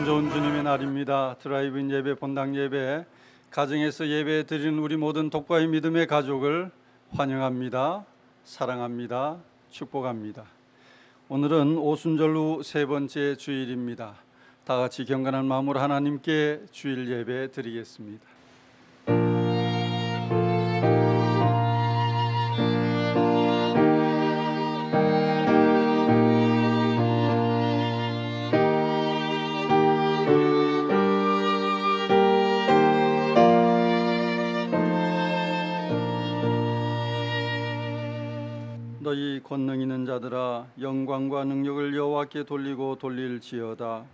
좋은 주님의 날입니다. 드라이브인 예배, 본당 예배, 가정에서 예배 드리는 우리 모든 독과의 믿음의 가족을 환영합니다. 사랑합니다. 축복합니다. 오늘은 오순절 후 세 번째 주일입니다. 다 같이 경건한 마음으로 하나님께 주일 예배 드리겠습니다. 너희 권능 있는 자들아, 영광과 능력을 여호와께 돌리고 돌릴지어다.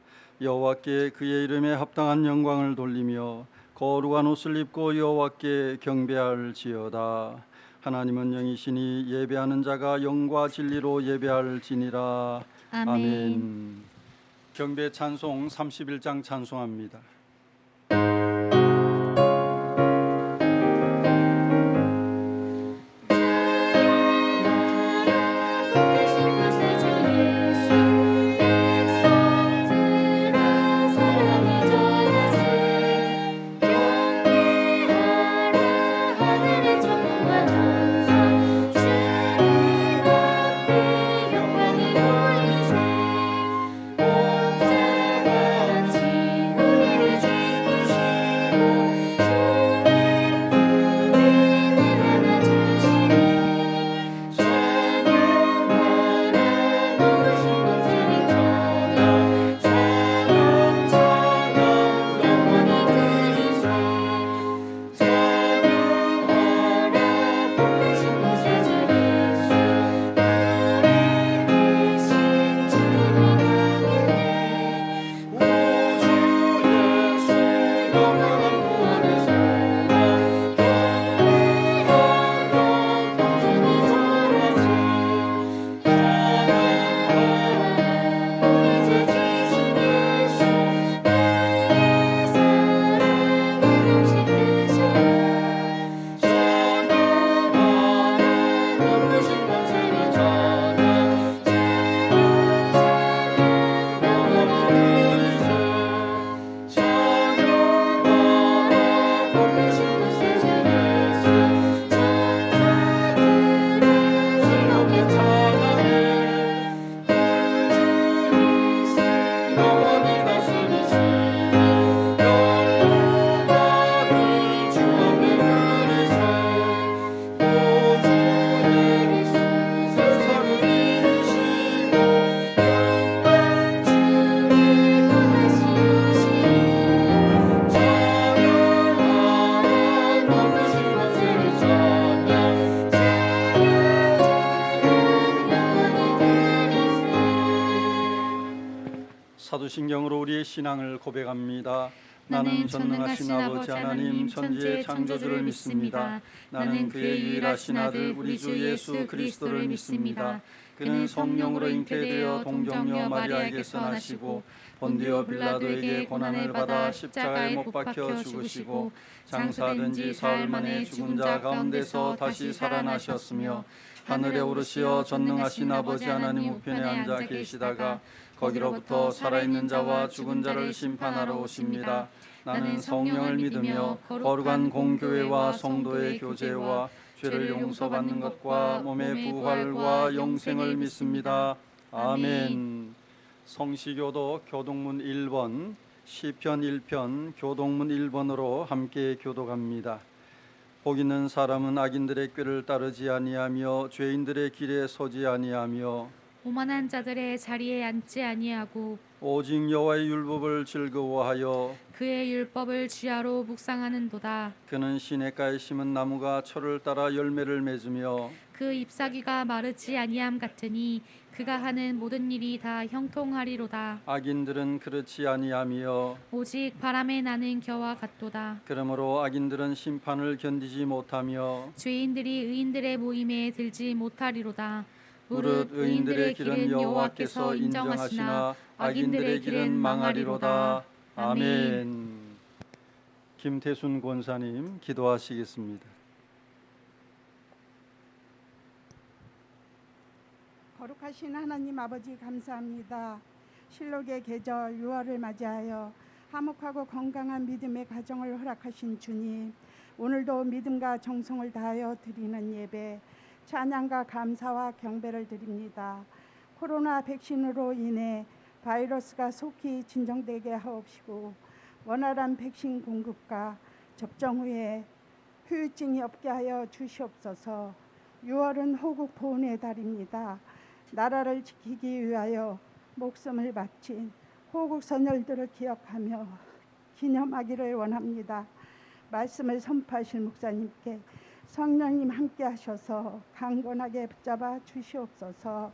여호와께 그의 이름에 합당한 영광을 돌리며 거룩한 옷을 입고 여호와께 경배할지어다. 하나님은 영이시니 예배하는 자가 영과 진리로 예배할지니라. 아멘. 경배 찬송 31장 찬송합니다. 사도신경으로 우리의 신앙을 고백합니다. 나는 전능하신 아버지 하나님 천지의 창조주를 믿습니다. 나는 그의 유일하신 아들 우리 주 예수 그리스도를 믿습니다. 그는 성령으로 잉태되어 동정녀 마리아에게서 나시고 본디오 빌라도에게 고난을 받아 십자가에 못 박혀 죽으시고 장사된 지 사흘 만에 죽은 자 가운데서 다시 살아나셨으며 하늘에 오르시어 전능하신 아버지 하나님 우편에 앉아 계시다가 거기로부터 살아있는 자와 죽은 자를 심판하러 오십니다. 나는 성령을 믿으며 거룩한 공교회와 성도의 교제와 죄를 용서받는 것과 몸의 부활과 영생을 믿습니다. 아멘. 성시교도 교동문 1번, 시편 1편 교동문 1번으로 함께 교독합니다. 복 있는 사람은 악인들의 꾀를 따르지 아니하며 죄인들의 길에 서지 아니하며 오만한 자들의 자리에 앉지 아니하고 오직 여호와의 율법을 즐거워하여 그의 율법을 주야로 묵상하는도다. 그는 시냇가에 심은 나무가 철을 따라 열매를 맺으며 그 잎사귀가 마르지 아니함 같으니 그가 하는 모든 일이 다 형통하리로다. 악인들은 그렇지 아니하며 오직 바람에 나는 겨와 같도다. 그러므로 악인들은 심판을 견디지 못하며 죄인들이 의인들의 모임에 들지 못하리로다. 무릇 의인들의 길은 여호와께서 인정하시나 악인들의 길은 망하리로다. 아멘. 김태순 권사님 기도하시겠습니다. 거룩하신 하나님 아버지 감사합니다. 실록의 계절 6월을 맞이하여 화목하고 건강한 믿음의 가정을 허락하신 주님, 오늘도 믿음과 정성을 다하여 드리는 예배, 찬양과 감사와 경배를 드립니다. 코로나 백신으로 인해 바이러스가 속히 진정되게 하옵시고 원활한 백신 공급과 접종 후에 후유증이 없게 하여 주시옵소서. 6월은 호국 보훈의 달입니다. 나라를 지키기 위하여 목숨을 바친 호국 선열들을 기억하며 기념하기를 원합니다. 말씀을 선포하실 목사님께 성령님 함께 하셔서 강건하게 붙잡아 주시옵소서.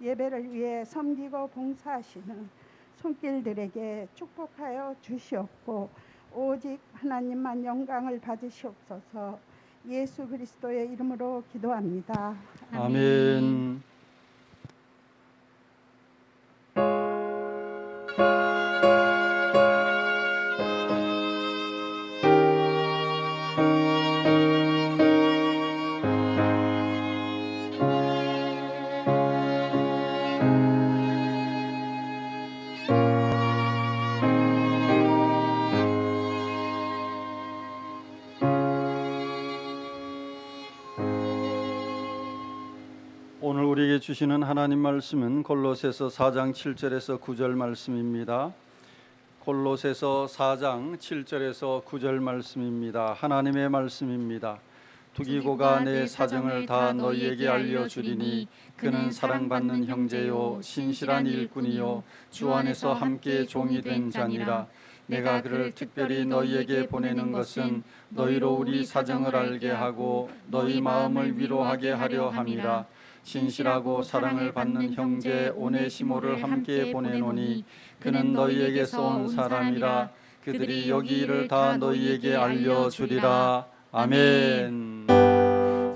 예배를 위해 섬기고 봉사하시는 손길들에게 축복하여 주시옵고 오직 하나님만 영광을 받으시옵소서. 예수 그리스도의 이름으로 기도합니다. 아멘. 오늘 우리에게 주시는 하나님 말씀은 골로새서 4장 7절에서 9절 말씀입니다. 골로새서 4장 7절에서 9절 말씀입니다. 하나님의 말씀입니다. 두기고가 내 사정을 다 너희에게 알려주리니 그는 사랑받는 형제요 신실한 일꾼이요 주 안에서 함께 종이 된 자니라. 내가 그를 특별히 너희에게 보내는 것은 너희로 우리 사정을 알게 하고 너희 마음을 위로하게 하려 함이라. 신실하고 사랑을 받는 형제 오네시모를 함께 보내노니 그는 너희에게서 온 사람이라. 그들이 여기 일을 다 너희에게 알려주리라. 아멘.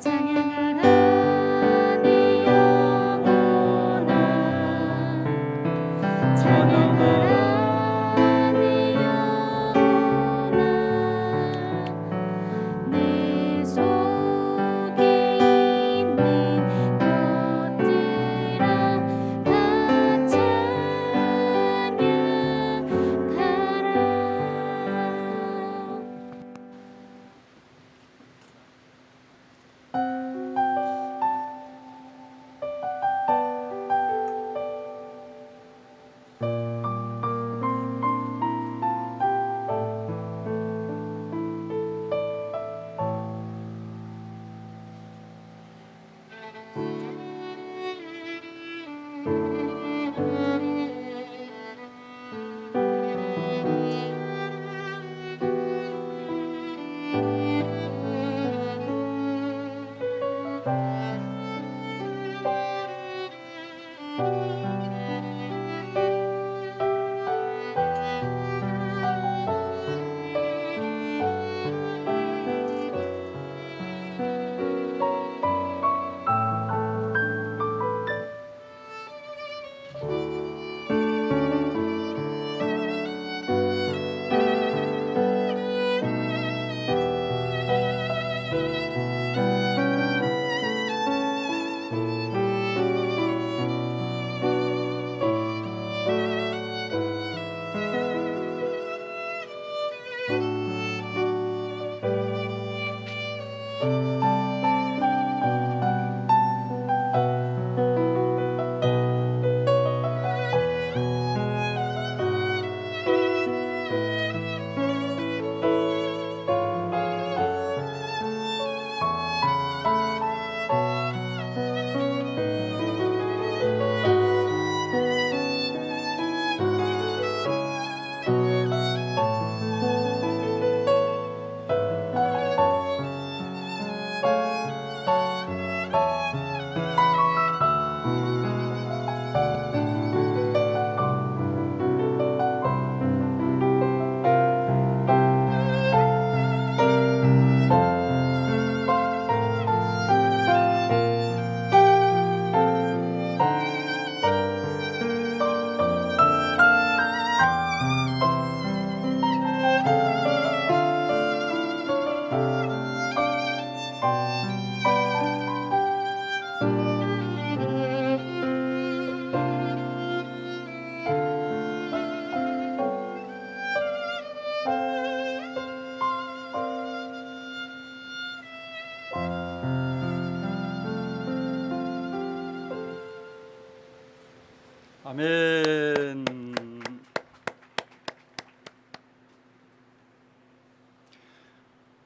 찬양하라 내 영혼아, 찬양하라 내 영혼아, 내 속에 있는 것들아 다 찬양하라.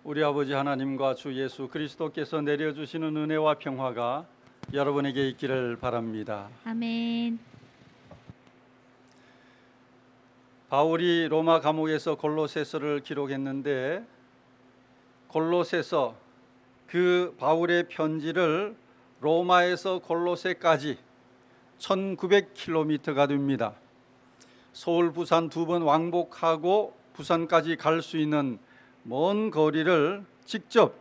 우리 아버지 하나님과 주 예수 그리스도께서 내려주시는 은혜와 평화가 여러분에게 있기를 바랍니다. 아멘. 바울이 로마 감옥에서 골로새서를 기록했는데 골로새서 그 바울의 편지를 로마에서 골로새까지 1900km가 됩니다. 서울 부산 2번 왕복하고 부산까지 갈 수 있는 먼 거리를 직접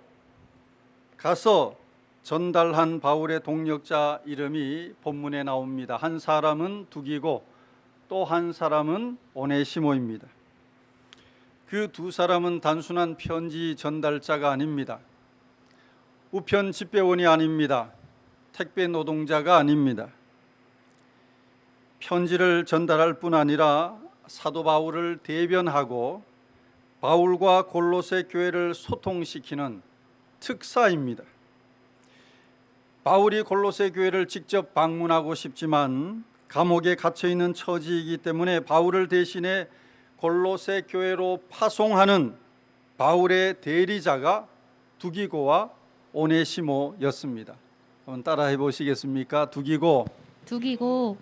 가서 전달한 바울의 동역자 이름이 본문에 나옵니다. 한 사람은 두기고 또 한 사람은 오네시모입니다. 그 두 사람은 단순한 편지 전달자가 아닙니다. 우편 집배원이 아닙니다. 택배 노동자가 아닙니다. 편지를 전달할 뿐 아니라 사도 바울을 대변하고 바울과 골로새 교회를 소통시키는 특사입니다. 바울이 골로새 교회를 직접 방문하고 싶지만 감옥에 갇혀 있는 처지이기 때문에 바울을 대신해 골로새 교회로 파송하는 바울의 대리자가 두기고와 오네시모였습니다. 한번 따라해 보시겠습니까? 두기고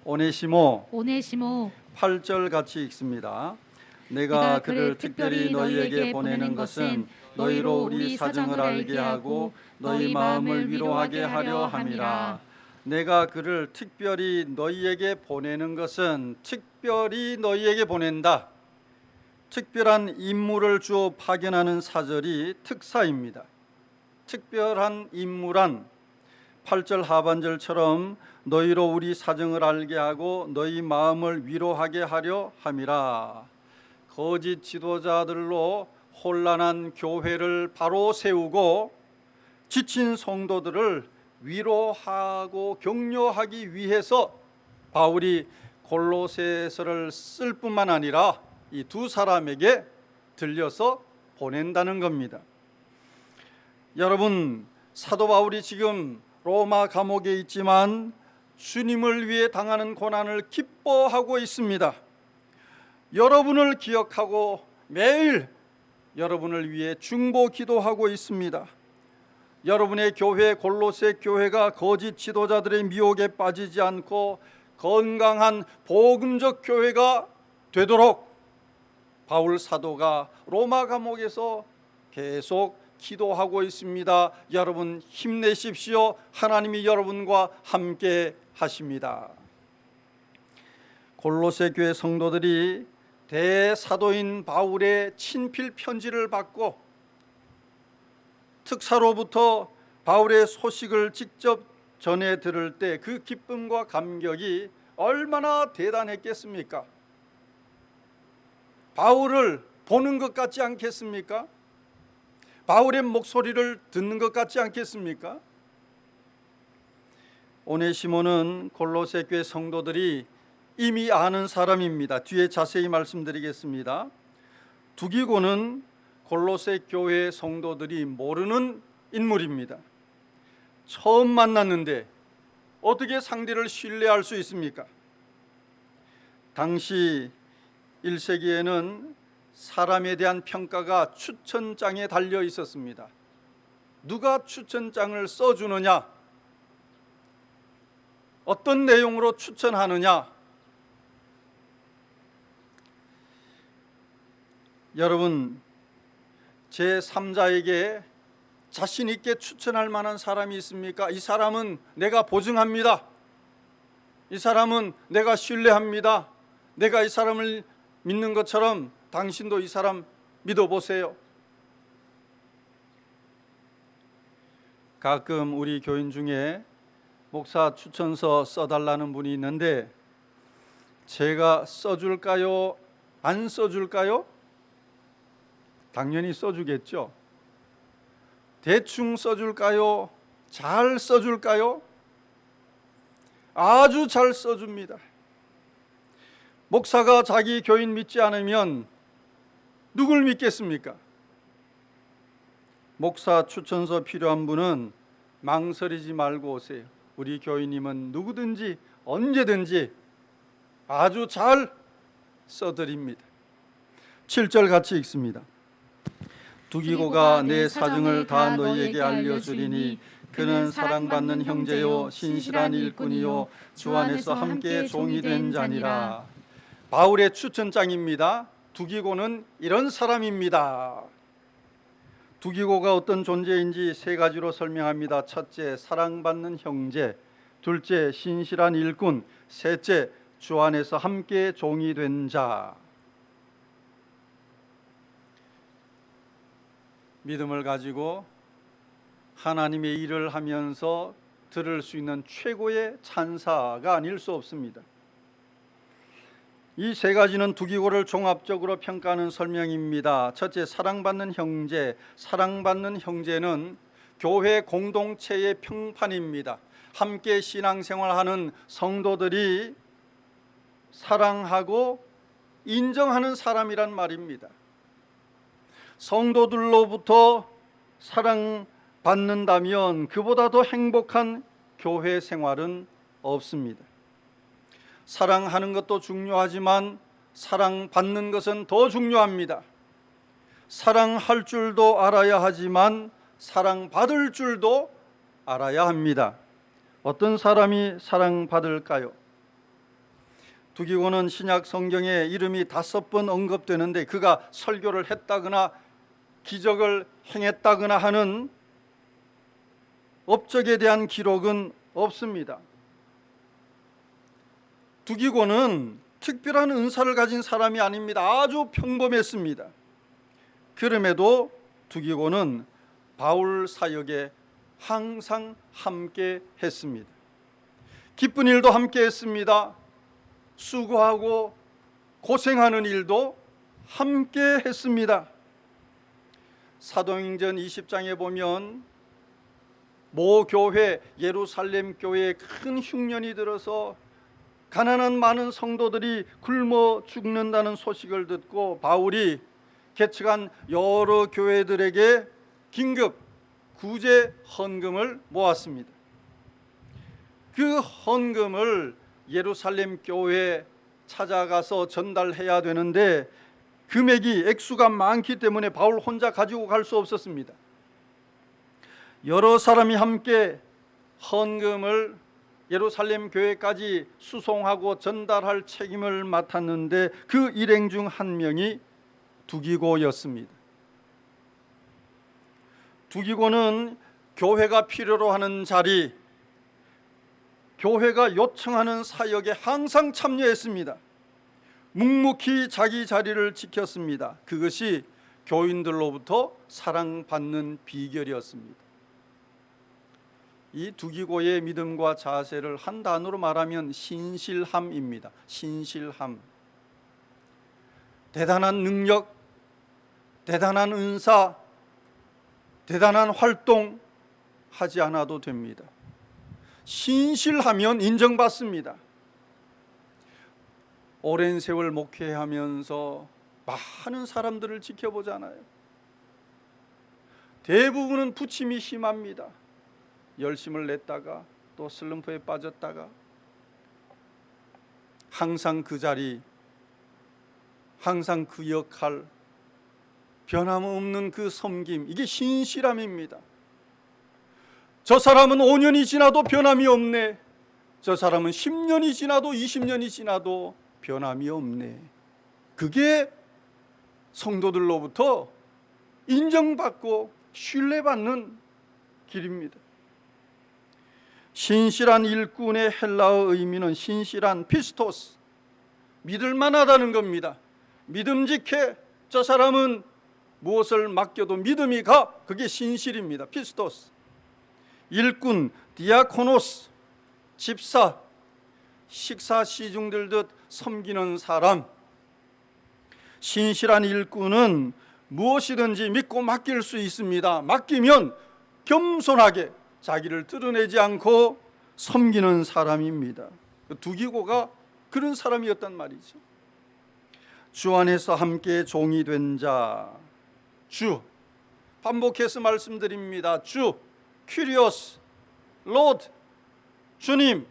오네시모 8절 같이 읽습니다. 내가 그를 특별히 너희에게 보내는 것은 너희로 우리 사정을 알게 하고 너희 마음을 위로하게 하려 함이라. 내가 그를 특별히 너희에게 보내는 것은 특별히 너희에게 보낸다. 특별한 임무를 주어 파견하는 사절이 특사입니다. 특별한 임무란 8절 하반절처럼 너희로 우리 사정을 알게 하고 너희 마음을 위로하게 하려 함이라. 거짓 지도자들로 혼란한 교회를 바로 세우고 지친 성도들을 위로하고 격려하기 위해서 바울이 골로새서를 쓸 뿐만 아니라 이 두 사람에게 들려서 보낸다는 겁니다. 여러분, 사도 바울이 지금 로마 감옥에 있지만 주님을 위해 당하는 고난을 기뻐하고 있습니다. 여러분을 기억하고 매일 여러분을 위해 중보 기도하고 있습니다. 여러분의 교회 골로새 교회가 거짓 지도자들의 미혹에 빠지지 않고 건강한 복음적 교회가 되도록 바울 사도가 로마 감옥에서 계속 기도하고 있습니다. 여러분 힘내십시오. 하나님이 여러분과 함께 하십니다. 골로새 교회 성도들이 대사도인 바울의 친필 편지를 받고 특사로부터 바울의 소식을 직접 전해 들을 때 그 기쁨과 감격이 얼마나 대단했겠습니까? 바울을 보는 것 같지 않겠습니까? 바울의 목소리를 듣는 것 같지 않겠습니까? 오네시모는 골로새 교회 성도들이 이미 아는 사람입니다. 뒤에 자세히 말씀드리겠습니다. 두기고는 골로새 교회 성도들이 모르는 인물입니다. 처음 만났는데 어떻게 상대를 신뢰할 수 있습니까? 당시 1세기에는 사람에 대한 평가가 추천장에 달려 있었습니다. 누가 추천장을 써주느냐, 어떤 내용으로 추천하느냐. 여러분, 제3자에게 자신 있게 추천할 만한 사람이 있습니까? 이 사람은 내가 보증합니다. 이 사람은 내가 신뢰합니다. 내가 이 사람을 믿는 것처럼 당신도 이 사람 믿어보세요. 가끔 우리 교인 중에 목사 추천서 써달라는 분이 있는데 제가 써줄까요? 안 써줄까요? 당연히 써주겠죠. 대충 써줄까요? 잘 써줄까요? 아주 잘 써줍니다. 목사가 자기 교인 믿지 않으면 누굴 믿겠습니까? 목사 추천서 필요한 분은 망설이지 말고 오세요. 우리 교인님은 누구든지 언제든지 아주 잘 써드립니다. 7절 같이 읽습니다. 두기고가 내 사정을 다 너희에게 알려주리니 그는 사랑받는 형제요 신실한 일꾼이요 주 안에서 함께 종이 된 자니라. 바울의 추천장입니다. 두기고는 이런 사람입니다. 두기고가 어떤 존재인지 세 가지로 설명합니다. 첫째, 사랑받는 형제. 둘째, 신실한 일꾼. 셋째, 주 안에서 함께 종이 된 자. 믿음을 가지고 하나님의 일을 하면서 들을 수 있는 최고의 찬사가 아닐 수 없습니다. 이 세 가지는 두기고를 종합적으로 평가하는 설명입니다. 첫째, 사랑받는 형제. 사랑받는 형제는 교회 공동체의 평판입니다. 함께 신앙생활하는 성도들이 사랑하고 인정하는 사람이란 말입니다. 성도들로부터 사랑받는다면 그보다 더 행복한 교회 생활은 없습니다. 사랑하는 것도 중요하지만 사랑받는 것은 더 중요합니다. 사랑할 줄도 알아야 하지만 사랑받을 줄도 알아야 합니다. 어떤 사람이 사랑받을까요? 두기고는 신약 성경에 이름이 5번 언급되는데 그가 설교를 했다거나 기적을 행했다거나 하는 업적에 대한 기록은 없습니다. 두기고는 특별한 은사를 가진 사람이 아닙니다. 아주 평범했습니다. 그럼에도 두기고는 바울 사역에 항상 함께 했습니다. 기쁜 일도 함께 했습니다. 수고하고 고생하는 일도 함께 했습니다. 사도행전 20장에 보면 모 교회, 예루살렘 교회에 큰 흉년이 들어서 가난한 많은 성도들이 굶어 죽는다는 소식을 듣고 바울이 개척한 여러 교회들에게 긴급 구제 헌금을 모았습니다. 그 헌금을 예루살렘 교회에 찾아가서 전달해야 되는데 금액이 액수가 많기 때문에 바울 혼자 가지고 갈 수 없었습니다. 여러 사람이 함께 헌금을 예루살렘 교회까지 수송하고 전달할 책임을 맡았는데 그 일행 중 한 명이 두기고였습니다. 두기고는 교회가 필요로 하는 자리, 교회가 요청하는 사역에 항상 참여했습니다. 묵묵히 자기 자리를 지켰습니다. 그것이 교인들로부터 사랑받는 비결이었습니다. 이 두기고의 믿음과 자세를 한 단어로 말하면 신실함입니다. 신실함. 대단한 능력, 대단한 은사, 대단한 활동 하지 않아도 됩니다. 신실하면 인정받습니다. 오랜 세월 목회하면서 많은 사람들을 지켜보잖아요. 대부분은 부침이 심합니다. 열심을 냈다가 또 슬럼프에 빠졌다가 항상 그 자리, 항상 그 역할, 변함없는 그 섬김, 이게 신실함입니다. 저 사람은 5년이 지나도 변함이 없네. 저 사람은 10년이 지나도 20년이 지나도 변함이 없네. 그게 성도들로부터 인정받고 신뢰받는 길입니다. 신실한 일꾼의 헬라어 의미는 신실한 피스토스, 믿을 만하다는 겁니다. 믿음직해. 저 사람은 무엇을 맡겨도 믿음이 가. 그게 신실입니다. 피스토스. 일꾼, 디아코노스, 집사, 식사 시중 들듯 섬기는 사람. 신실한 일꾼은 무엇이든지 믿고 맡길 수 있습니다. 맡기면 겸손하게 자기를 드러내지 않고 섬기는 사람입니다. 두기고가 그런 사람이었단 말이죠. 주 안에서 함께 종이 된 자. 주, 반복해서 말씀드립니다. 주, 큐리오스, 로드, 주님.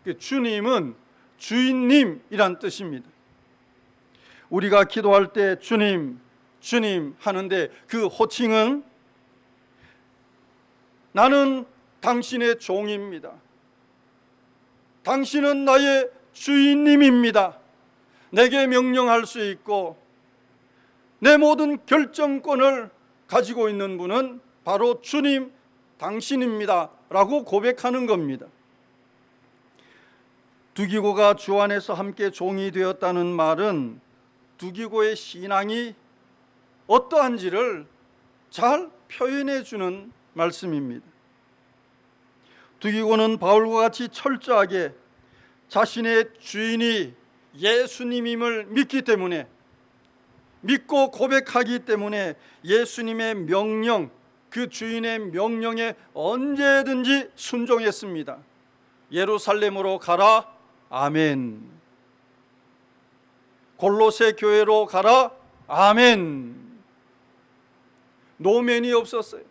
그 주님은 주인님이란 뜻입니다. 우리가 기도할 때 주님, 주님 하는데 그 호칭은 나는 당신의 종입니다. 당신은 나의 주인님입니다. 내게 명령할 수 있고 내 모든 결정권을 가지고 있는 분은 바로 주님 당신입니다 라고 고백하는 겁니다. 두기고가 주 안에서 함께 종이 되었다는 말은 두기고의 신앙이 어떠한지를 잘 표현해 주는 말씀입니다. 두기고는 바울과 같이 철저하게 자신의 주인이 예수님임을 믿기 때문에, 믿고 고백하기 때문에 예수님의 명령, 그 주인의 명령에 언제든지 순종했습니다. 예루살렘으로 가라, 아멘. 골로새 교회로 가라, 아멘. 노면이 없었어요.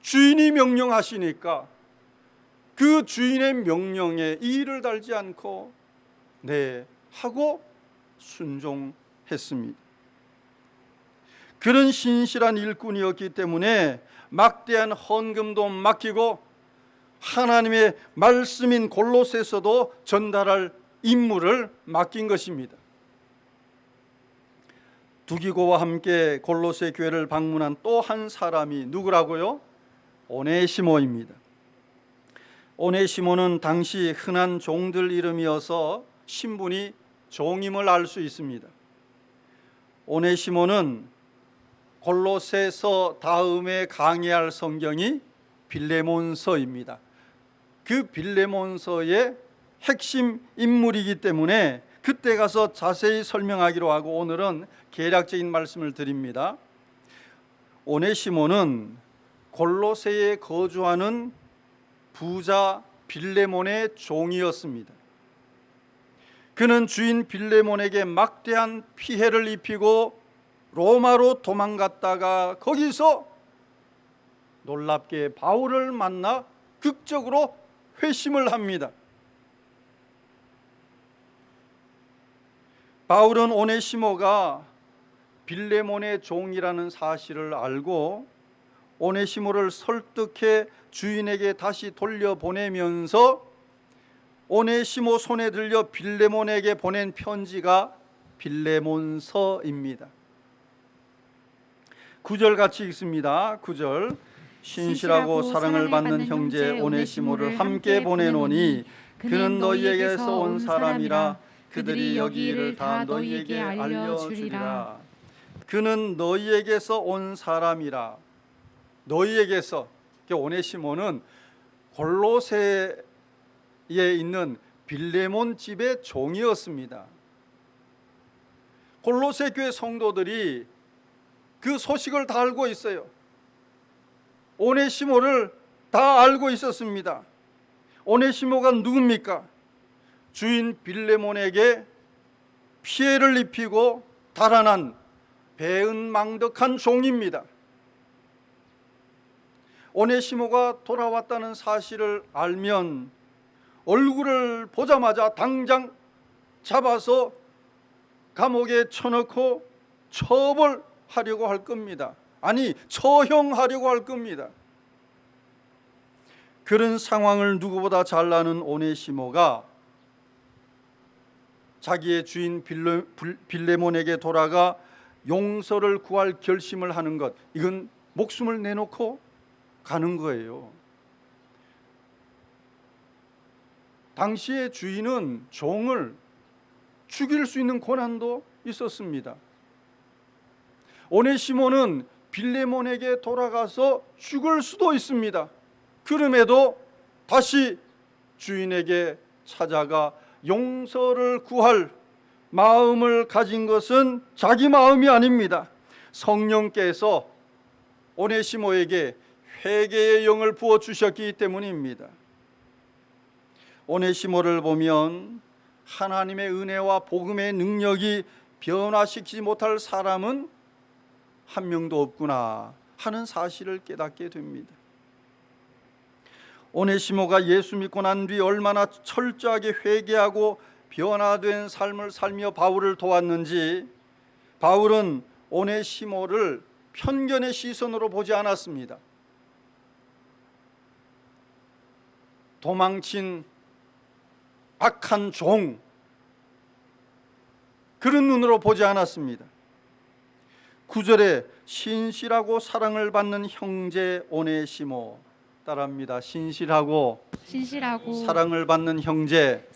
주인이 명령하시니까 그 주인의 명령에 이의를 달지 않고 네 하고 순종했습니다. 그런 신실한 일꾼이었기 때문에 막대한 헌금도 맡기고 하나님의 말씀인 골로새서도 전달할 임무를 맡긴 것입니다. 두기고와 함께 골로새 교회를 방문한 또 한 사람이 누구라고요? 오네시모입니다. 오네시모는 당시 흔한 종들 이름이어서 신분이 종임을 알 수 있습니다. 오네시모는 골로새서 다음에 강의할 성경이 빌레몬서입니다. 그 빌레몬서의 핵심 인물이기 때문에 그때 가서 자세히 설명하기로 하고 오늘은 개략적인 말씀을 드립니다. 오네시모는 골로새에 거주하는 부자 빌레몬의 종이었습니다. 그는 주인 빌레몬에게 막대한 피해를 입히고 로마로 도망갔다가 거기서 놀랍게 바울을 만나 극적으로 회심을 합니다. 바울은 오네시모가 빌레몬의 종이라는 사실을 알고 오네시모를 설득해 주인에게 다시 돌려보내면서 오네시모 손에 들려 빌레몬에게 보낸 편지가 빌레몬서입니다. 9절 같이 읽습니다. 9절 신실하고 사랑을 받는 형제 오네시모를 함께 보내노니 그는 너희에게서 온 사람이라 그들이 여기 일을 다 너희에게 알려주리라. 그는 너희에게서 온 사람이라. 너희에게서, 오네시모는 골로새에 있는 빌레몬 집의 종이었습니다. 골로새 교회 성도들이 그 소식을 다 알고 있어요. 오네시모를 다 알고 있었습니다. 오네시모가 누굽니까? 주인 빌레몬에게 피해를 입히고 달아난 배은망덕한 종입니다. 오네시모가 돌아왔다는 사실을 알면 얼굴을 보자마자 당장 잡아서 감옥에 쳐넣고 처벌하려고 할 겁니다. 아니, 처형하려고 할 겁니다. 그런 상황을 누구보다 잘 아는 오네시모가 자기의 주인 빌레몬에게 돌아가 용서를 구할 결심을 하는 것, 이건 목숨을 내놓고 가는 거예요. 당시의 주인은 종을 죽일 수 있는 권한도 있었습니다. 오네시모는 빌레몬에게 돌아가서 죽을 수도 있습니다. 그럼에도 다시 주인에게 찾아가 용서를 구할 마음을 가진 것은 자기 마음이 아닙니다. 성령께서 오네시모에게 회개의 영을 부어주셨기 때문입니다. 오네시모를 보면 하나님의 은혜와 복음의 능력이 변화시키지 못할 사람은 한 명도 없구나 하는 사실을 깨닫게 됩니다. 오네시모가 예수 믿고 난 뒤 얼마나 철저하게 회개하고 변화된 삶을 살며 바울을 도왔는지 바울은 오네시모를 편견의 시선으로 보지 않았습니다. 도망친 악한 종, 그런 눈으로 보지 않았습니다. 9절에 신실하고 사랑을 받는 형제 오네시모, 따라합니다. 신실하고 사랑을 받는 형제.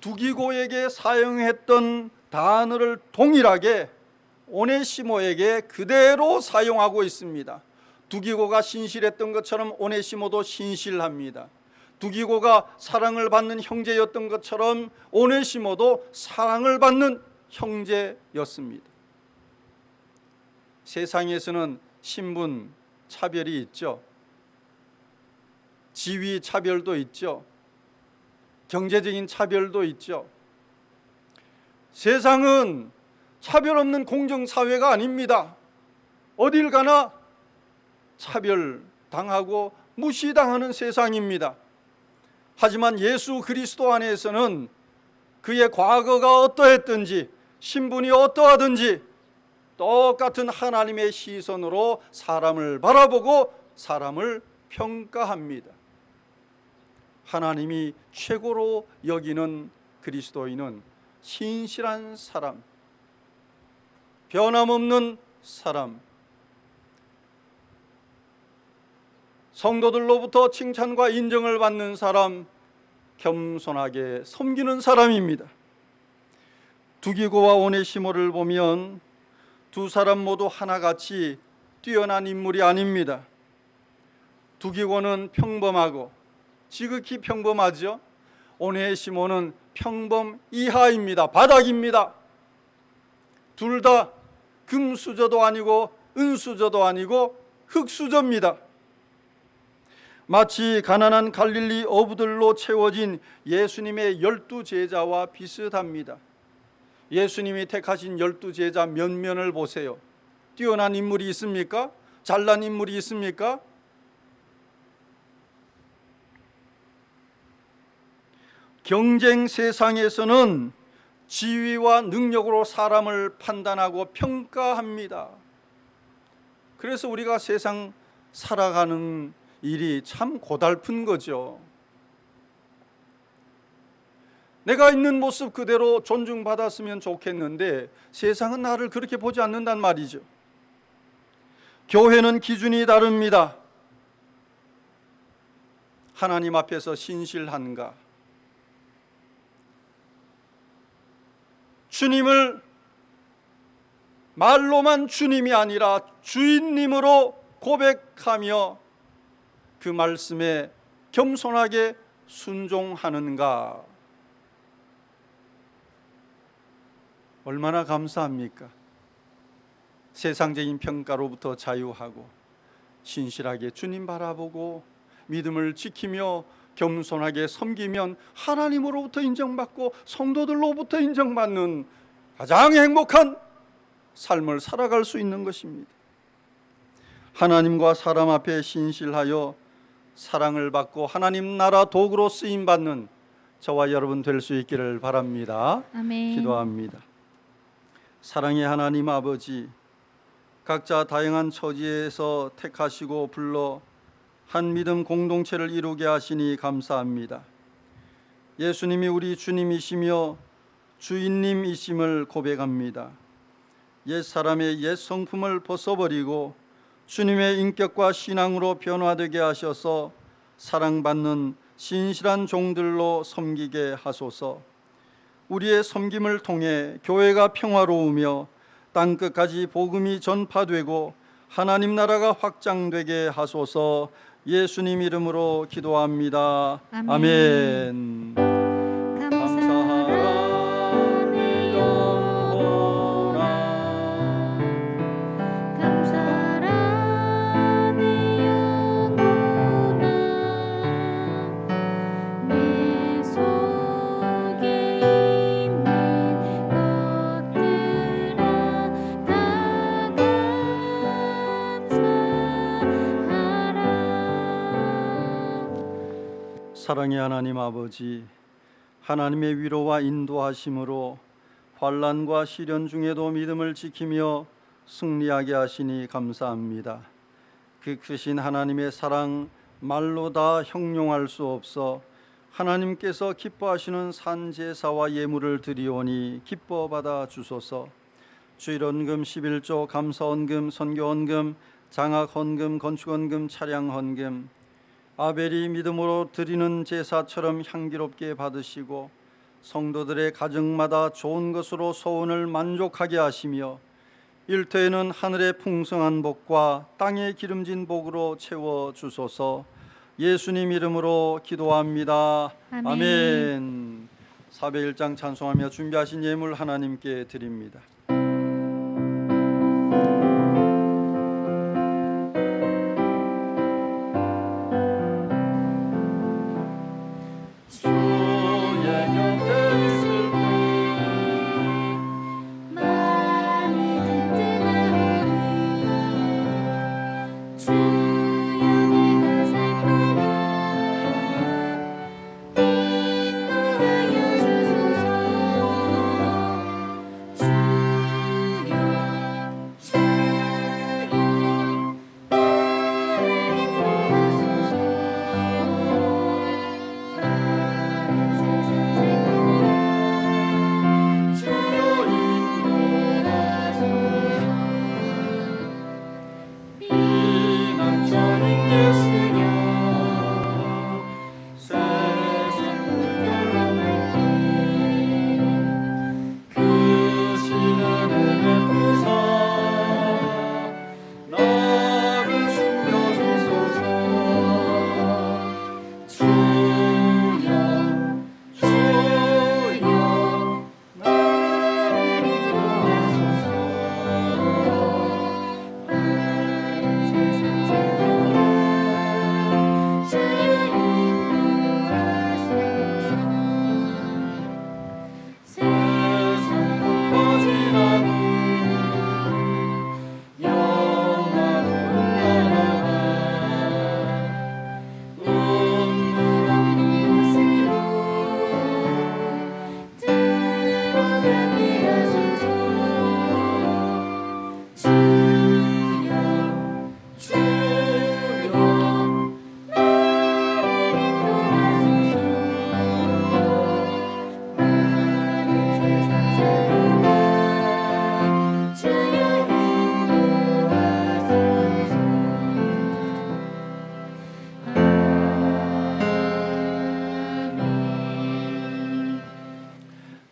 두기고에게 사용했던 단어를 동일하게 오네시모에게 그대로 사용하고 있습니다. 두기고가 신실했던 것처럼 오네시모도 신실합니다. 두기고가 사랑을 받는 형제였던 것처럼 오네시모도 사랑을 받는 형제였습니다. 세상에서는 신분 차별이 있죠. 지위 차별도 있죠. 경제적인 차별도 있죠. 세상은 차별 없는 공정사회가 아닙니다. 어딜 가나 차별당하고 무시당하는 세상입니다. 하지만 예수 그리스도 안에서는 그의 과거가 어떠했든지 신분이 어떠하든지 똑같은 하나님의 시선으로 사람을 바라보고 사람을 평가합니다. 하나님이 최고로 여기는 그리스도인은 신실한 사람, 변함없는 사람, 성도들로부터 칭찬과 인정을 받는 사람, 겸손하게 섬기는 사람입니다. 두기고와 오네시모를 보면 두 사람 모두 하나같이 뛰어난 인물이 아닙니다. 두기고는 평범하고 지극히 평범하죠. 오네시모는 평범 이하입니다. 바닥입니다. 둘 다 금수저도 아니고 은수저도 아니고 흙수저입니다. 마치 가난한 갈릴리 어부들로 채워진 예수님의 12제자와 비슷합니다. 예수님이 택하신 12제자 면면을 보세요. 뛰어난 인물이 있습니까? 잘난 인물이 있습니까? 경쟁 세상에서는 지위와 능력으로 사람을 판단하고 평가합니다. 그래서 우리가 세상 살아가는 일이 참 고달픈 거죠. 내가 있는 모습 그대로 존중받았으면 좋겠는데 세상은 나를 그렇게 보지 않는단 말이죠. 교회는 기준이 다릅니다. 하나님 앞에서 신실한가? 주님을 말로만 주님이 아니라 주인님으로 고백하며 그 말씀에 겸손하게 순종하는가? 얼마나 감사합니까? 세상적인 평가로부터 자유하고 신실하게 주님 바라보고 믿음을 지키며 겸손하게 섬기면 하나님으로부터 인정받고 성도들로부터 인정받는 가장 행복한 삶을 살아갈 수 있는 것입니다. 하나님과 사람 앞에 신실하여 사랑을 받고 하나님 나라 도구로 쓰임받는 저와 여러분 될 수 있기를 바랍니다. 아멘. 기도합니다. 사랑의 하나님 아버지, 각자 다양한 처지에서 택하시고 불러 한 믿음 공동체를 이루게 하시니 감사합니다. 예수님이 우리 주님이시며 주인님이심을 고백합니다. 옛 사람의 옛 성품을 벗어버리고 주님의 인격과 신앙으로 변화되게 하셔서 사랑받는 신실한 종들로 섬기게 하소서. 우리의 섬김을 통해 교회가 평화로우며 땅끝까지 복음이 전파되고 하나님 나라가 확장되게 하소서. 예수님 이름으로 기도합니다. 아멘. 감사하라 내 영혼아, 감사하라 내 영혼아, 내 속에 있는 것들아 다 감사하라. 사랑의 하나님 아버지, 하나님의 위로와 인도하심으로 환난과 시련 중에도 믿음을 지키며 승리하게 하시니 감사합니다. 그 크신 하나님의 사랑 말로 다 형용할 수 없어 하나님께서 기뻐하시는 산제사와 예물을 드리오니 기뻐 받아 주소서. 주일헌금 11조 감사헌금 선교헌금 장학헌금 건축헌금 차량헌금 아벨이 믿음으로 드리는 제사처럼 향기롭게 받으시고 성도들의 가정마다 좋은 것으로 소원을 만족하게 하시며 일터에는 하늘의 풍성한 복과 땅의 기름진 복으로 채워 주소서. 예수님 이름으로 기도합니다. 아멘. 아멘. 사배 1장 찬송하며 준비하신 예물 하나님께 드립니다.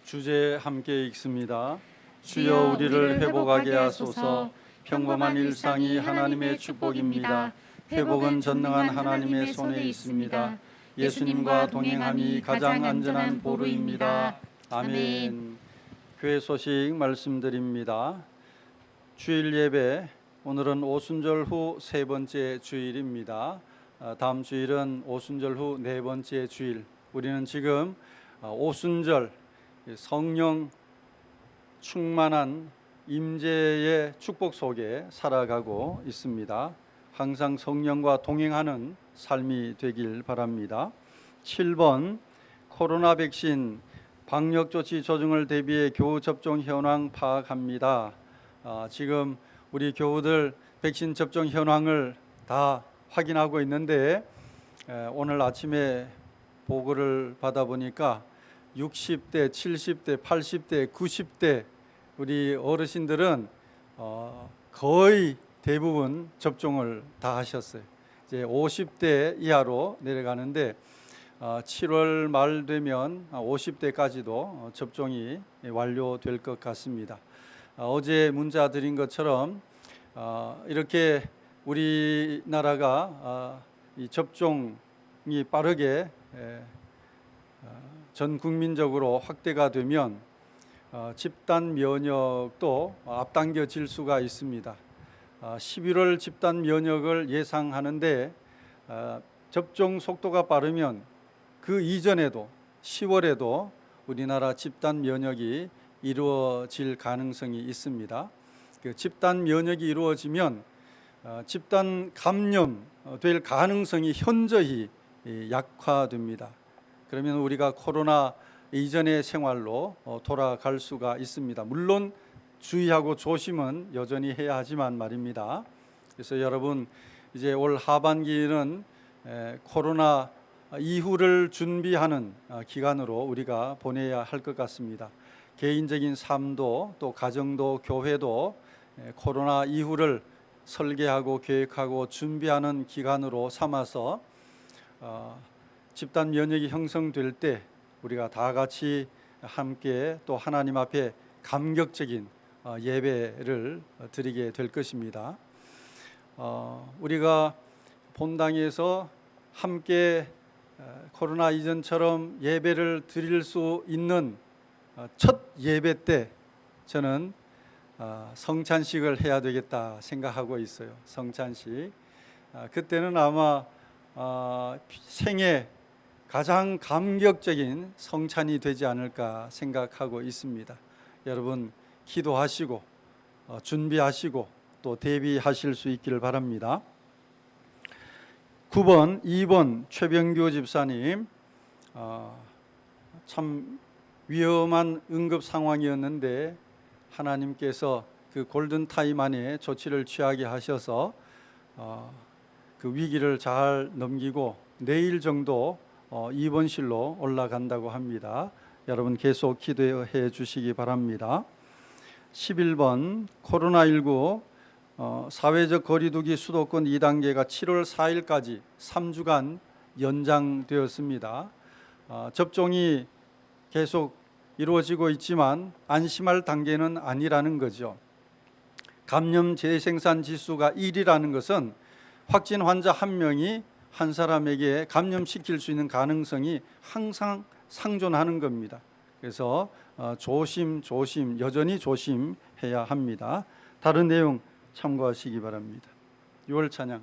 주제 함께 읽습니다. 주여 우리를 회복하게 하소서. 평범한 일상이 하나님의 축복입니다. 회복은 전능한 하나님의 손에 있습니다. 예수님과 동행함이 가장 안전한 보루입니다. 아멘. 교회 소식 말씀드립니다. 주일 예배, 오늘은 오순절 후 세 번째 주일입니다. 다음 주일은 오순절 후 네 번째 주일. 우리는 지금 오순절 성령 충만한 임재의 축복 속에 살아가고 있습니다. 항상 성령과 동행하는 삶이 되길 바랍니다. 7번 코로나 백신 방역 조치 조정을 대비해 교우 접종 현황 파악합니다. 지금 우리 교우들 백신 접종 현황을 다 확인하고 있는데 오늘 아침에 보고를 받아보니까 60대, 70대, 80대, 90대 우리 어르신들은 거의 대부분 접종을 다 하셨어요. 이제 50대 이하로 내려가는데 7월 말 되면 50대까지도 접종이 완료될 것 같습니다. 어제 문자 드린 것처럼 이렇게 우리나라가 이 접종이 빠르게 전 국민적으로 확대가 되면 집단 면역도 앞당겨질 수가 있습니다. 11월 집단 면역을 예상하는데 접종 속도가 빠르면 그 이전에도 10월에도 우리나라 집단 면역이 이루어질 가능성이 있습니다. 그 집단 면역이 이루어지면 집단 감염될 가능성이 현저히 약화됩니다. 그러면 우리가 코로나 이전의 생활로 돌아갈 수가 있습니다. 물론 주의하고 조심은 여전히 해야 하지만 말입니다. 그래서 여러분 이제 올 하반기는 코로나 이후를 준비하는 기간으로 우리가 보내야 할 것 같습니다. 개인적인 삶도 또 가정도 교회도 코로나 이후를 설계하고 계획하고 준비하는 기간으로 삼아서 집단 면역이 형성될 때 우리가 다 같이 함께 또 하나님 앞에 감격적인 예배를 드리게 될 것입니다. 우리가 본당에서 함께 코로나 이전처럼 예배를 드릴 수 있는 첫 예배 때 저는 성찬식을 해야 되겠다 생각하고 있어요. 성찬식. 그때는 아마 생애 가장 감격적인 성찬이 되지 않을까 생각하고 있습니다. 여러분 기도하시고 준비하시고 또 대비하실 수 있기를 바랍니다. 9번, 2번 최병규 집사님, 참 위험한 응급 상황이었는데 하나님께서 그 골든타임 안에 조치를 취하게 하셔서 그 위기를 잘 넘기고 내일 정도 입원실로 올라간다고 합니다. 여러분 계속 기도해 주시기 바랍니다. 11번 코로나19 사회적 거리두기 수도권 2단계가 7월 4일까지 3주간 연장되었습니다. 접종이 계속 이루어지고 있지만 안심할 단계는 아니라는 거죠. 감염 재생산 지수가 1이라는 것은 확진 환자 한 명이 한 사람에게 감염시킬 수 있는 가능성이 항상 상존하는 겁니다. 그래서 조심 여전히 조심해야 합니다. 다른 내용 참고하시기 바랍니다. 6월 찬양.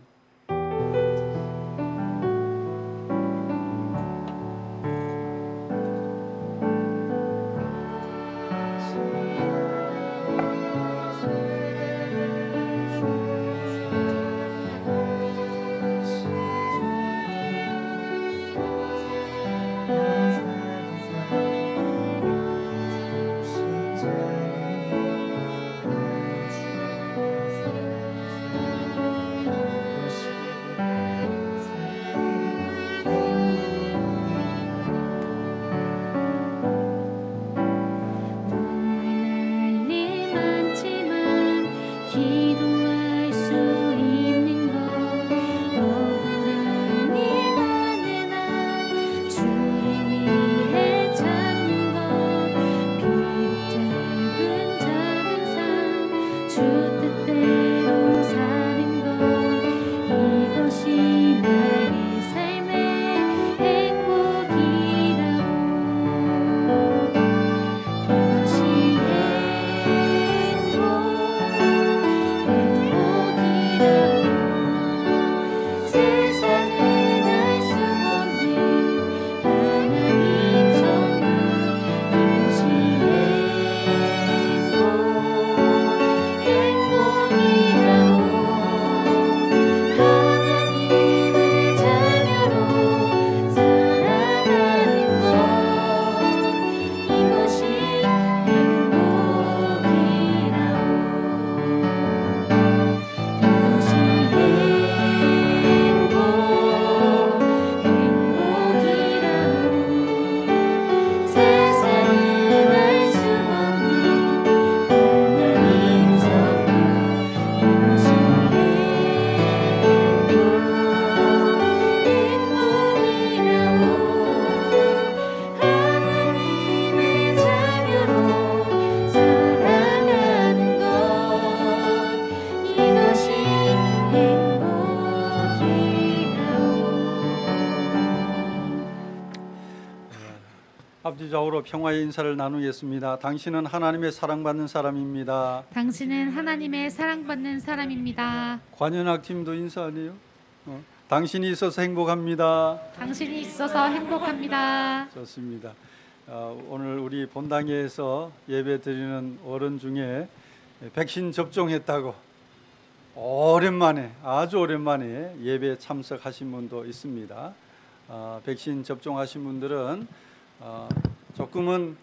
앞뒤좌우로 평화의 인사를 나누겠습니다. 당신은 하나님의 사랑받는 사람입니다. 당신은 하나님의 사랑받는 사람입니다. 관현악 팀도 인사하네요. 당신이 있어서 행복합니다. 당신이 있어서 행복합니다. 좋습니다. 오늘 우리 본당에서 예배드리는 어른 중에 백신 접종했다고 오랜만에 아주 오랜만에 예배 참석하신 분도 있습니다. 백신 접종하신 분들은 조금은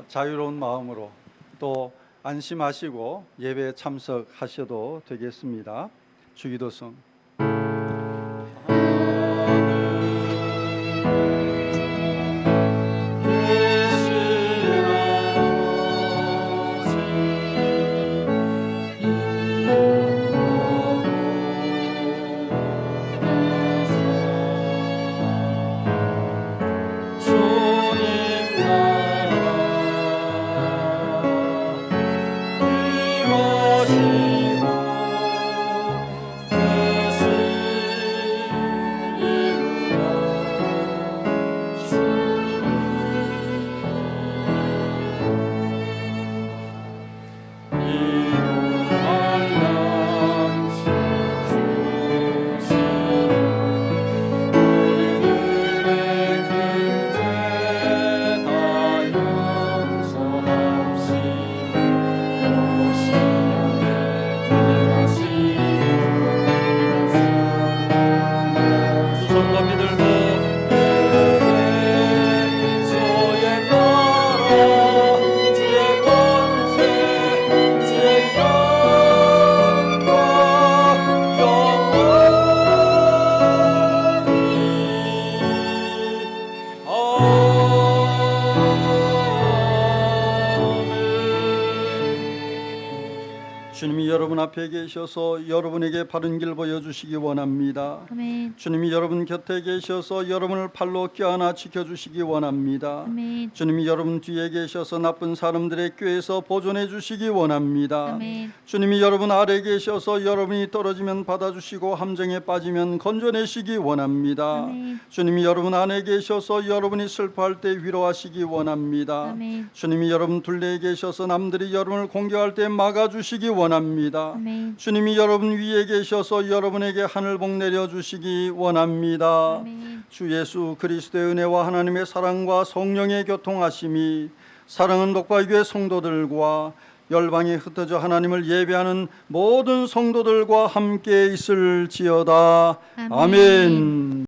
자유로운 마음으로 또 안심하시고 예배에 참석하셔도 되겠습니다. 주기도성. 주님이 여러분 앞에 계셔서 여러분에게 바른 길 보여주시기 원합니다. 아멘. 주님이 여러분 곁에 계셔서 여러분을 팔로 껴안아 지켜주시기 원합니다. 아멘. 주님이 여러분 뒤에 계셔서 나쁜 사람들의 꾀에서 보존해 주시기 원합니다. 아멘. 주님이 여러분 아래 계셔서 여러분이 떨어지면 받아주시고 함정에 빠지면 건져내시기 원합니다. 아멘. 주님이 여러분 안에 계셔서 여러분이 슬퍼할 때 위로하시기 원합니다. 아멘. 주님이 여러분 둘레에 계셔서 남들이 여러분을 공격할 때 막아주시기 원합니다. 아멘. 주님이 여러분 위에 계셔서 여러분에게 하늘복 내려주시기 원합니다. 아멘. 주 예수 그리스도의 은혜와 하나님의 사랑과 성령의 교통하심이 사랑하는 독바교회 성도들과 열방에 흩어져 하나님을 예배하는 모든 성도들과 함께 있을지어다. 아멘. 아멘.